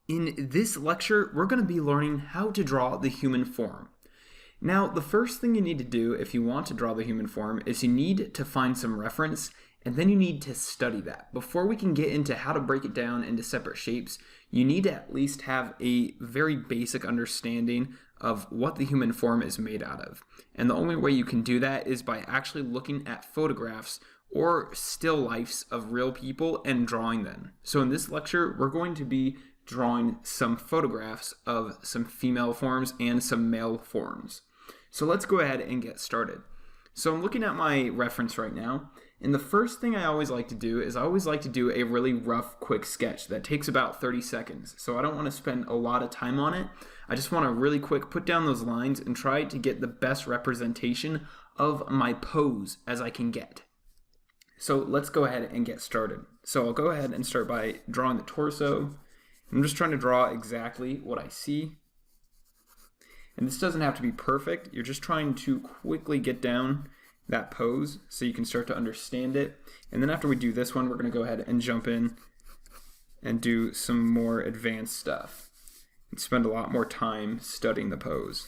In this lecture, we're going to be learning how to draw the human form. Now, the first thing you need to do if you want to draw the human form is you need to find some reference and then you need to study that. Before we can get into how to break it down into separate shapes, you need to at least have a very basic understanding of what the human form is made out of. And the only way you can do that is by actually looking at photographs or still lifes of real people and drawing them. So in this lecture, we're going to be drawing some photographs of some female forms and some male forms. So let's go ahead and get started. So I'm looking at my reference right now, and the first thing I always like to do is I always like to do a really rough, quick sketch that takes about 30 seconds. So I don't want to spend a lot of time on it. I just want to really quick put down those lines and try to get the best representation of my pose as I can get. So let's go ahead and get started. So I'll go ahead and start by drawing the torso. I'm just trying to draw exactly what I see. And this doesn't have to be perfect. You're just trying to quickly get down that pose so you can start to understand it. And then after we do this one, we're going to go ahead and jump in and do some more advanced stuff and spend a lot more time studying the pose.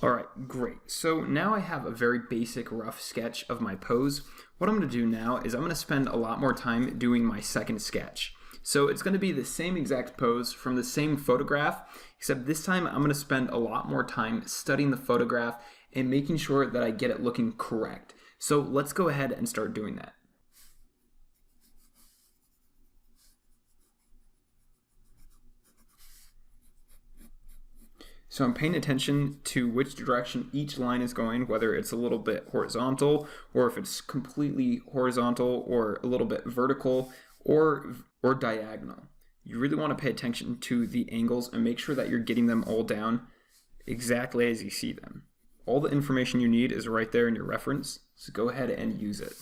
All right, great. So now I have a very basic rough sketch of my pose. What I'm going to do now is I'm going to spend a lot more time doing my second sketch. So it's going to be the same exact pose from the same photograph, except this time I'm going to spend a lot more time studying the photograph and making sure that I get it looking correct. So let's go ahead and start doing that. So I'm paying attention to which direction each line is going, whether it's a little bit horizontal or if it's completely horizontal or a little bit vertical or diagonal. You really want to pay attention to the angles and make sure that you're getting them all down exactly as you see them. All the information you need is right there in your reference, so go ahead and use it.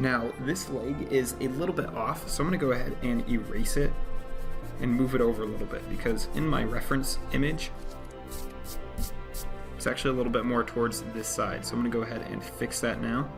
Now, this leg is a little bit off, so I'm going to go ahead and erase it and move it over a little bit, because in my reference image, it's actually a little bit more towards this side. So I'm going to go ahead and fix that now.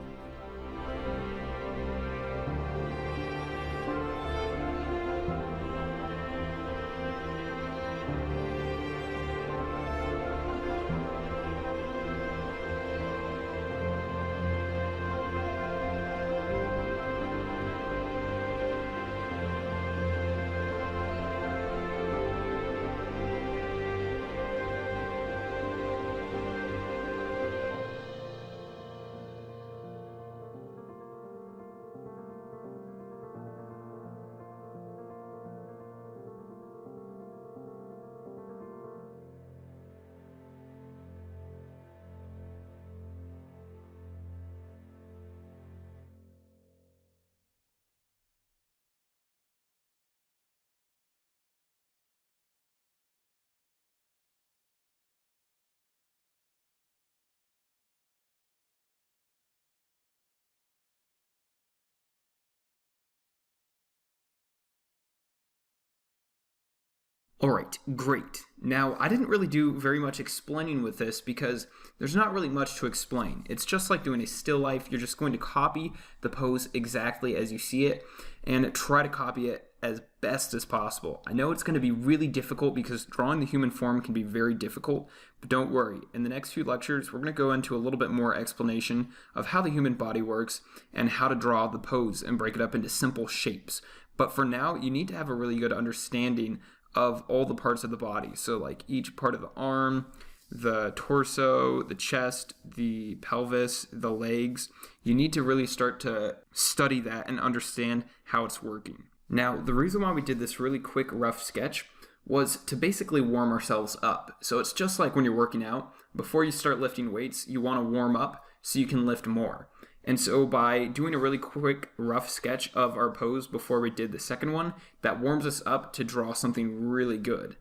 Alright, great. Now, I didn't really do very much explaining with this because there's not really much to explain. It's just like doing a still life. You're just going to copy the pose exactly as you see it and try to copy it as best as possible. I know it's going to be really difficult because drawing the human form can be very difficult, but don't worry. In the next few lectures, we're going to go into a little bit more explanation of how the human body works and how to draw the pose and break it up into simple shapes. But for now, you need to have a really good understanding of all the parts of the body. So like each part of the arm, the torso, the chest, the pelvis, the legs. You need to really start to study that and understand how it's working. Now, the reason why we did this really quick rough sketch was to basically warm ourselves up. So it's just like when you're working out. Before you start lifting weights, you want to warm up so you can lift more. And so by doing a really quick rough sketch of our pose before we did the second one, that warms us up to draw something really good.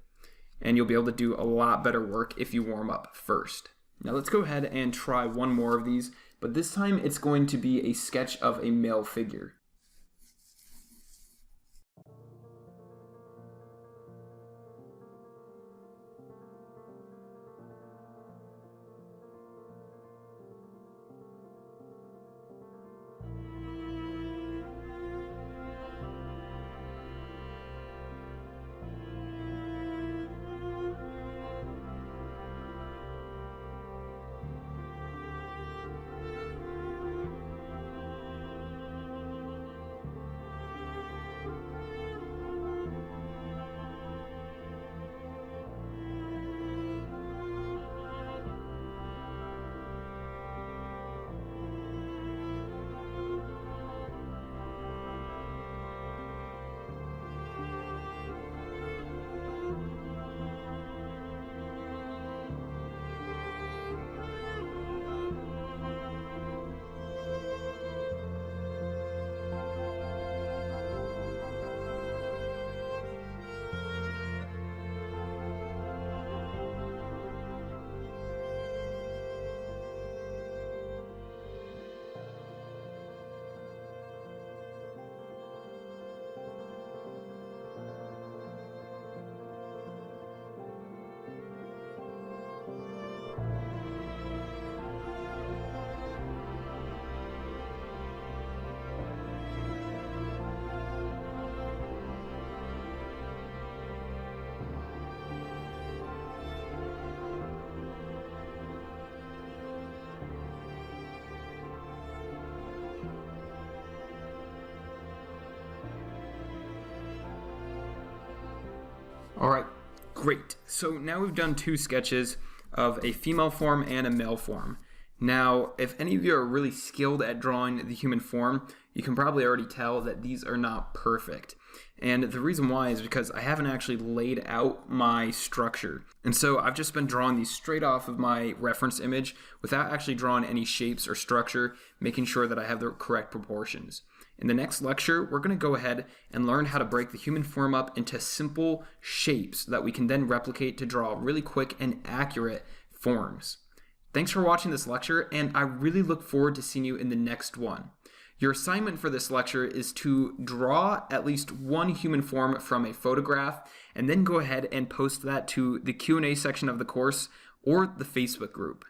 And you'll be able to do a lot better work if you warm up first. Now let's go ahead and try one more of these, but this time it's going to be a sketch of a male figure. All right, great. So now we've done two sketches of a female form and a male form. Now, if any of you are really skilled at drawing the human form, you can probably already tell that these are not perfect. And the reason why is because I haven't actually laid out my structure. And so I've just been drawing these straight off of my reference image without actually drawing any shapes or structure, making sure that I have the correct proportions. In the next lecture, we're going to go ahead and learn how to break the human form up into simple shapes that we can then replicate to draw really quick and accurate forms. Thanks for watching this lecture, and I really look forward to seeing you in the next one. Your assignment for this lecture is to draw at least one human form from a photograph, and then go ahead and post that to the Q&A section of the course or the Facebook group.